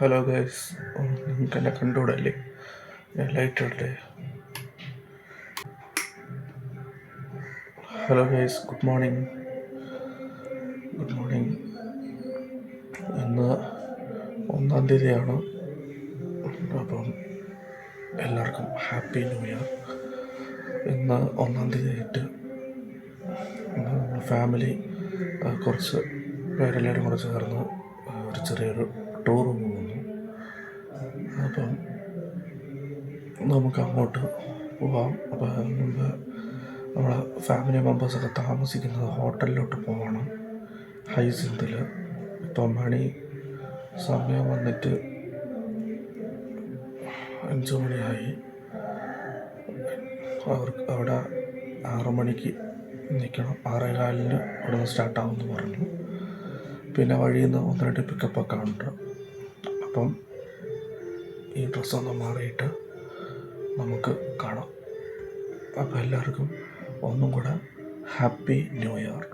Hello guys, നിങ്ങൾക്ക് എന്നെ കണ്ടുകൂടല്ലേ? ഞാൻ ലൈറ്റ് ഇടട്ടെ. Hello guys, good morning. ഇന്ന് 1-ാം തീയതിയാണ്. അപ്പം എല്ലാവർക്കും ഹാപ്പി ന്യൂ ഇയർ. ഇന്ന് 1-ാം തീയതി ആയിട്ട് നമ്മുടെ ഫാമിലി കുറച്ച് പേരെല്ലാവരും കൂടെ ചേർന്ന് ഒരു ചെറിയൊരു ടൂർ പോകുന്നു. അപ്പം നമുക്ക് അങ്ങോട്ട് പോവാം. അപ്പം മുമ്പ് നമ്മളെ ഫാമിലി മെമ്പേഴ്സൊക്കെ താമസിക്കുന്നത് ഹോട്ടലിലോട്ട് പോകണം, ഹൈസിന്തിൽ. ഇപ്പം സമയം വന്നിട്ട് 5 മണിയായി. അവർക്ക് അവിടെ 6 മണിക്ക് നിൽക്കണം. 6:15 അവിടെ നിന്ന് സ്റ്റാർട്ടാവുമെന്ന് പറഞ്ഞു. പിന്നെ വഴിയിൽ നിന്ന് 1-2 പിക്കപ്പൊക്കെ ഉണ്ട്. അപ്പം ഈ ഡ്രസ്സൊന്ന് മാറിയിട്ട് നമുക്ക് കാണാം. അപ്പോൾ എല്ലാവർക്കും ഒന്നും കൂടെ ഹാപ്പി ന്യൂ ഇയർ.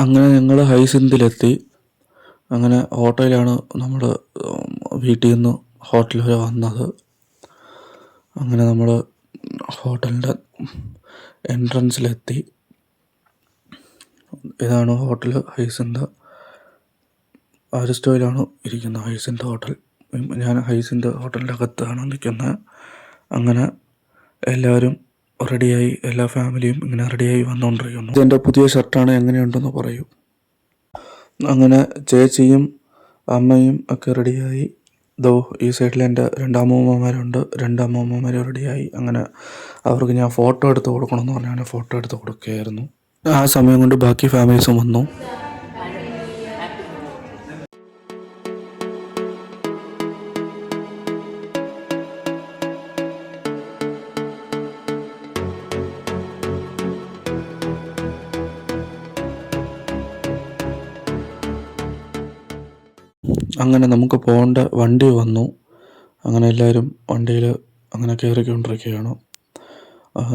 അങ്ങനെ ഞങ്ങൾ ഹൈസിന്തിലെത്തി. അങ്ങനെ ഹോട്ടലിലാണ് നമ്മൾ വീട്ടിൽ നിന്ന് ഹോട്ടൽ വരെ വന്നത്. അങ്ങനെ നമ്മൾ ഹോട്ടലിൻ്റെ എൻട്രൻസിലെത്തി. ഇതാണ് ഹോട്ടൽ ഹൈസിന്ത്. ആരിസ്റ്റോയിലാണ് ഇരിക്കുന്നത് ഹൈസിന്ത് ഹോട്ടൽ. ഞാൻ ഹൈസിന്ത് ഹോട്ടലിൻ്റെ അകത്താണ് നിൽക്കുന്നത്. അങ്ങനെ എല്ലാവരും റെഡിയായി, എല്ലാ ഫാമിലിയും ഇങ്ങനെ റെഡിയായി വന്നുകൊണ്ടിരിക്കുന്നു. ഇതെൻ്റെ പുതിയ ഷർട്ടാണ്, എങ്ങനെയുണ്ടെന്ന് പറയൂ. അങ്ങനെ ചേച്ചിയും അമ്മയും ഒക്കെ റെഡിയായി. ഈ സൈഡിൽ എൻ്റെ 2 അമ്മൂമ്മമാരുണ്ട്. 2 അമ്മൂമ്മമാർ റെഡിയായി. അങ്ങനെ അവർക്ക് ഞാൻ ഫോട്ടോ എടുത്ത് കൊടുക്കണമെന്ന് പറഞ്ഞാൽ ഫോട്ടോ എടുത്ത് കൊടുക്കുകയായിരുന്നു. ആ സമയം കൊണ്ട് ബാക്കി ഫാമിലീസും വന്നു. അങ്ങനെ നമുക്ക് പോകേണ്ട വണ്ടി വന്നു. അങ്ങനെ എല്ലാവരും വണ്ടിയിൽ അങ്ങനെ കയറിക്കൊണ്ടിരിക്കുകയാണ്.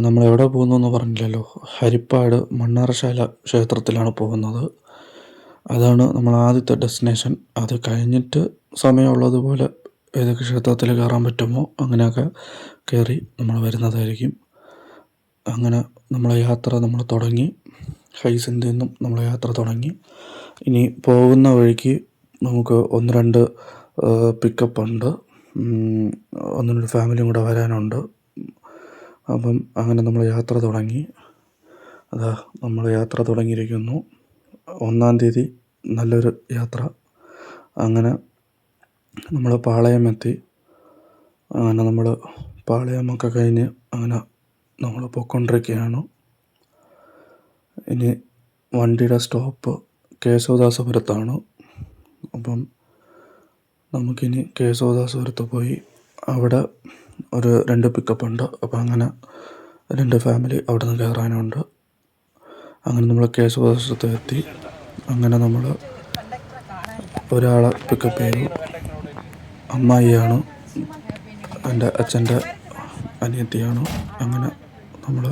നമ്മളെവിടെ പോകുന്നു എന്ന് പറഞ്ഞില്ലല്ലോ. ഹരിപ്പാട് മണ്ണാറശാല ക്ഷേത്രത്തിലാണ് പോകുന്നത്. അതാണ് നമ്മൾ ആദ്യത്തെ ഡെസ്റ്റിനേഷൻ. അത് കഴിഞ്ഞിട്ട് സമയമുള്ളതുപോലെ ഏതൊക്കെ ക്ഷേത്രത്തിൽ കയറാൻ പറ്റുമോ അങ്ങനെയൊക്കെ കയറി നമ്മൾ വരുന്നതായിരിക്കും. അങ്ങനെ നമ്മളെ യാത്ര നമ്മൾ തുടങ്ങി. ഹൈസിന്തിൽ നിന്നും നമ്മളെ യാത്ര തുടങ്ങി. ഇനി പോകുന്ന വഴിക്ക് നമുക്ക് 1-2 പിക്കപ്പുണ്ട്. 1-2 ഫാമിലിയും കൂടെ വരാനുണ്ട്. അപ്പം അങ്ങനെ നമ്മൾ യാത്ര തുടങ്ങി. നമ്മൾ യാത്ര തുടങ്ങിയിരിക്കുന്നു. 1-ാം തീയതി നല്ലൊരു യാത്ര. അങ്ങനെ നമ്മൾ പാളയം എത്തി. അങ്ങനെ നമ്മൾ പാളയമൊക്കെ കഴിഞ്ഞ് അങ്ങനെ നമ്മൾ പോയിക്കൊണ്ടിരിക്കുകയാണ്. ഇനി വണ്ടിയുടെ സ്റ്റോപ്പ് കേശവദാസപുരത്താണ്. അപ്പം നമുക്കിനി കേശവദാസപുരത്ത് പോയി അവിടെ ഒരു 2 പിക്കപ്പുണ്ട്. അപ്പം അങ്ങനെ 2 ഫാമിലി അവിടെ നിന്ന് കയറാനുണ്ട്. അങ്ങനെ നമ്മൾ കേശവദാസപുരത്ത് എത്തി. അങ്ങനെ നമ്മൾ ഒരാളെ പിക്കപ്പ് ചെയ്തു. അമ്മായിയാണ്, എൻ്റെ അച്ഛൻ്റെ അനിയത്തിയാണ്. അങ്ങനെ നമ്മൾ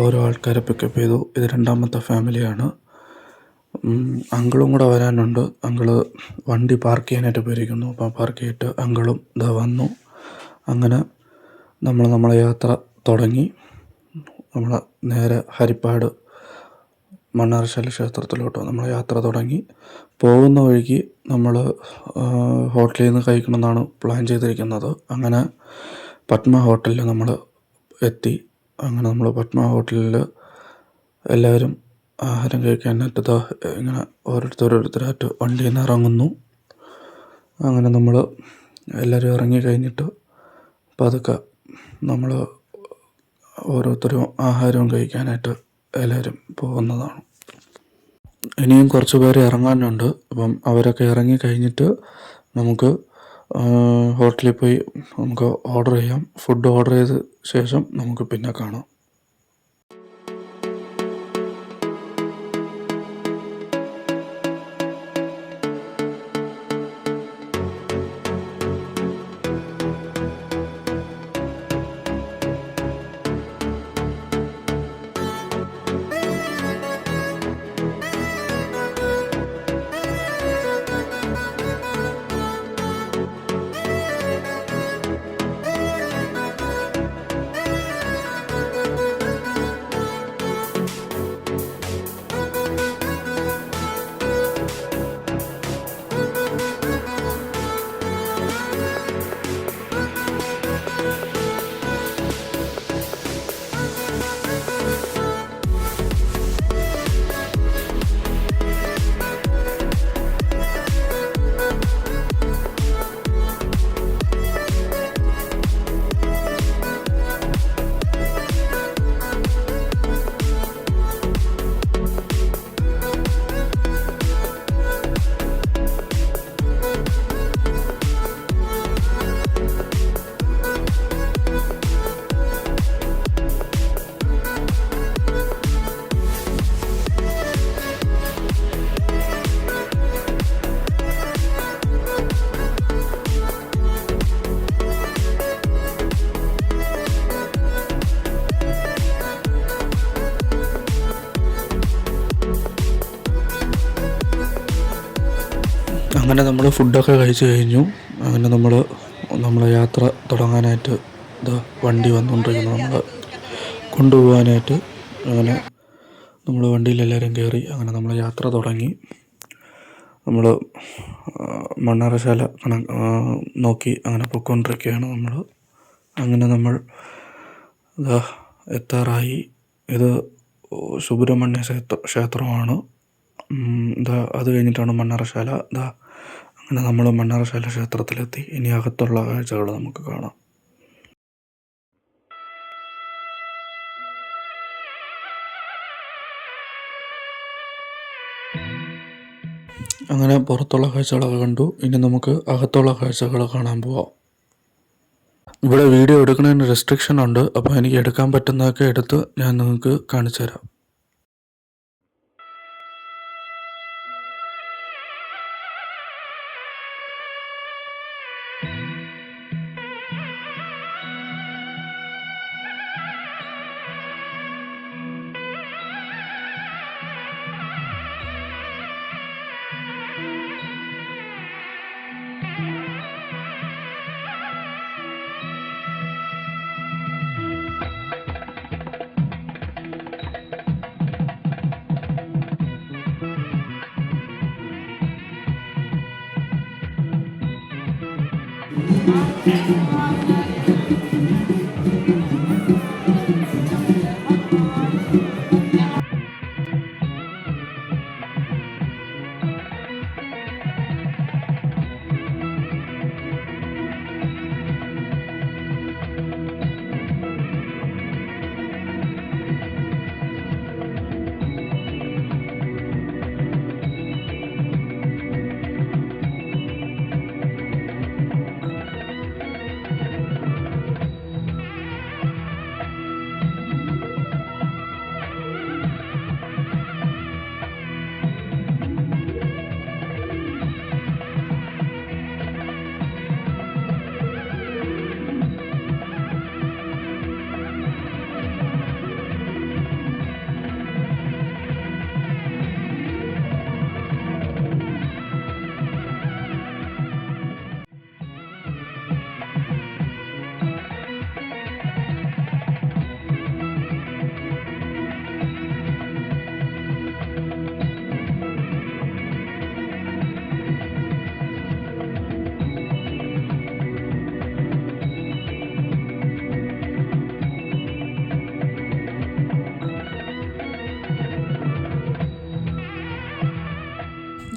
ഓരോ ആൾക്കാരെ പിക്കപ്പ് ചെയ്തു. ഇത് 2ാമത്തെ ഫാമിലിയാണ്. അങ്കിളും കൂടെ വരാനുണ്ട്. അങ്കിള് വണ്ടി പാർക്ക് ചെയ്യാനായിട്ട് പോയിരിക്കുന്നു. അപ്പോൾ പാർക്ക് ചെയ്തിട്ട് അങ്കിളും വന്നു. അങ്ങനെ നമ്മളെ യാത്ര തുടങ്ങി. നമ്മൾ നേരെ ഹരിപ്പാട് മണ്ണാറശാല ക്ഷേത്രത്തിലോട്ട് നമ്മളെ യാത്ര തുടങ്ങി. പോകുന്ന വഴിക്ക് നമ്മൾ ഹോട്ടലിൽ നിന്ന് കഴിക്കണമെന്നാണ് പ്ലാൻ ചെയ്തിരിക്കുന്നത്. അങ്ങനെ പത്മ ഹോട്ടലിൽ നമ്മൾ എത്തി. അങ്ങനെ നമ്മൾ പത്മ ഹോട്ടലിൽ എല്ലാവരും ആഹാരം കഴിക്കാനായിട്ട് ഇങ്ങനെ ഓരോരുത്തരായിട്ട് വണ്ടിയിൽ നിന്ന് ഇറങ്ങുന്നു. അങ്ങനെ നമ്മൾ എല്ലാവരും ഇറങ്ങി കഴിഞ്ഞിട്ട് പതുക്കെ നമ്മൾ ഓരോരുത്തരും ആഹാരവും കഴിക്കാനായിട്ട് എല്ലാവരും പോകുന്നതാണ്. ഇനിയും കുറച്ച് പേര് ഇറങ്ങാനുണ്ട്. അപ്പം അവരൊക്കെ ഇറങ്ങി കഴിഞ്ഞിട്ട് നമുക്ക് ഹോട്ടലിൽ പോയി നമുക്ക് ഓർഡർ ചെയ്യാം. ഫുഡ് ഓർഡർ ചെയ്ത ശേഷം നമുക്ക് പിന്നെ കാണാം. അങ്ങനെ നമ്മൾ ഫുഡൊക്കെ കഴിച്ച് കഴിഞ്ഞു. അങ്ങനെ നമ്മളെ യാത്ര തുടങ്ങാനായിട്ട് വണ്ടി വന്നുകൊണ്ടിരിക്കുന്നു, നമ്മളെ കൊണ്ടുപോകാനായിട്ട്. അങ്ങനെ നമ്മൾ വണ്ടിയിലെല്ലാവരും കയറി. അങ്ങനെ നമ്മൾ യാത്ര തുടങ്ങി. നമ്മൾ മണ്ണാറശാല നോക്കി അങ്ങനെ പൊയ്ക്കൊണ്ടിരിക്കുകയാണ് നമ്മൾ. അങ്ങനെ നമ്മൾ എത്താറായി. ഇത് സുബ്രഹ്മണ്യ ക്ഷേത്രമാണ്. അത് കഴിഞ്ഞിട്ടാണ് മണ്ണാറശാല. അങ്ങനെ നമ്മൾ മണ്ണാറശാല ക്ഷേത്രത്തിലെത്തി. ഇനി അകത്തുള്ള കാഴ്ചകൾ നമുക്ക് കാണാം. അങ്ങനെ പുറത്തുള്ള കാഴ്ചകളൊക്കെ കണ്ടു. ഇനി നമുക്ക് അകത്തുള്ള കാഴ്ചകൾ കാണാൻ പോവാം. ഇവിടെ വീഡിയോ എടുക്കുന്നതിന് റെസ്ട്രിക്ഷൻ ഉണ്ട്. അപ്പോൾ എനിക്ക് എടുക്കാൻ പറ്റുന്നതൊക്കെ എടുത്ത് ഞാൻ നിങ്ങൾക്ക് കാണിച്ചു തരാം.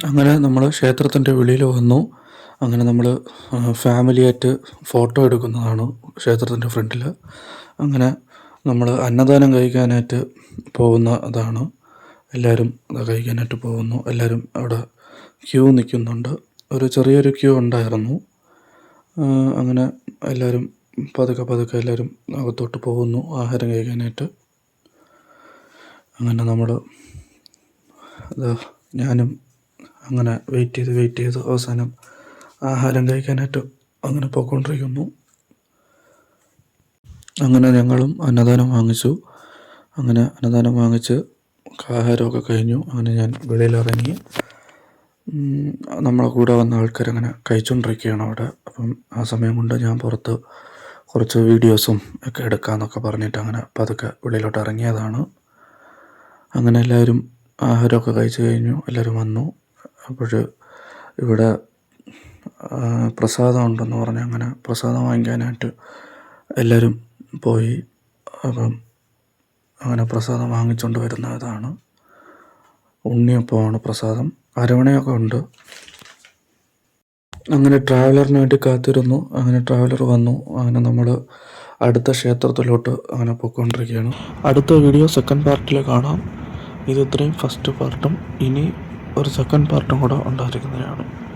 അങ്ങനെ നമ്മൾ ക്ഷേത്രത്തിൻ്റെ വെളിയിൽ വന്നു. അങ്ങനെ നമ്മൾ ഫാമിലിയായിട്ട് ഫോട്ടോ എടുക്കുന്നതാണ് ക്ഷേത്രത്തിൻ്റെ ഫ്രണ്ടിൽ. അങ്ങനെ നമ്മൾ അന്നദാനം കഴിക്കാനായിട്ട് പോകുന്ന അതാണ്. എല്ലാവരും അത് കഴിക്കാനായിട്ട് പോകുന്നു. എല്ലാവരും അവിടെ ക്യൂ നിൽക്കുന്നുണ്ട്. ഒരു ചെറിയൊരു ക്യൂ ഉണ്ടായിരുന്നു. അങ്ങനെ എല്ലാവരും പതുക്കെ പതുക്കെ എല്ലാവരും അകത്തോട്ട് പോകുന്നു ആഹാരം കഴിക്കാനായിട്ട്. അങ്ങനെ നമ്മൾ ഞാനും അങ്ങനെ വെയിറ്റ് ചെയ്ത് അവസാനം ആഹാരം കഴിക്കാനായിട്ട് അങ്ങനെ പോയിക്കൊണ്ടിരിക്കുന്നു. അങ്ങനെ ഞങ്ങളും അന്നദാനം വാങ്ങിച്ചു. അങ്ങനെ അന്നദാനം വാങ്ങിച്ച് ആഹാരമൊക്കെ കഴിഞ്ഞു. അങ്ങനെ ഞാൻ വെളിയിലിറങ്ങി. നമ്മളെ കൂടെ വന്ന ആൾക്കാരങ്ങനെ കഴിച്ചുകൊണ്ടിരിക്കുകയാണ് അവിടെ. അപ്പം ആ സമയം കൊണ്ട് ഞാൻ പുറത്ത് കുറച്ച് വീഡിയോസും ഒക്കെ എടുക്കാമെന്നൊക്കെ പറഞ്ഞിട്ട് അങ്ങനെ പതുക്കെ വെളിയിലോട്ട് ഇറങ്ങിയതാണ്. അങ്ങനെ എല്ലാവരും ആഹാരമൊക്കെ കഴിച്ച് കഴിഞ്ഞു. എല്ലാവരും വന്നു. അപ്പോൾ ഇവിടെ പ്രസാദം ഉണ്ടെന്ന് പറഞ്ഞ് അങ്ങനെ പ്രസാദം വാങ്ങിക്കാനായിട്ട് എല്ലാവരും പോയി. അപ്പം അങ്ങനെ പ്രസാദം വാങ്ങിച്ചുകൊണ്ട് വരുന്ന ഇതാണ്. ഉണ്ണിയപ്പമാണ് പ്രസാദം. അരവണയൊക്കെ ഉണ്ട്. അങ്ങനെ ട്രാവലറിന് വേണ്ടി കാത്തിരുന്നു. അങ്ങനെ ട്രാവലർ വന്നു. അങ്ങനെ നമ്മൾ അടുത്ത ക്ഷേത്രത്തിലോട്ട് അങ്ങനെ പോയിക്കൊണ്ടിരിക്കുകയാണ്. അടുത്ത വീഡിയോ സെക്കൻഡ് പാർട്ടിൽ കാണാം. ഇത് ഇത്രയും ഫസ്റ്റ് പാർട്ടും. ഇനി ഒരു സെക്കൻഡ് പാർട്ടും കൂടെ ഉണ്ടായിരിക്കുന്നതാണ്.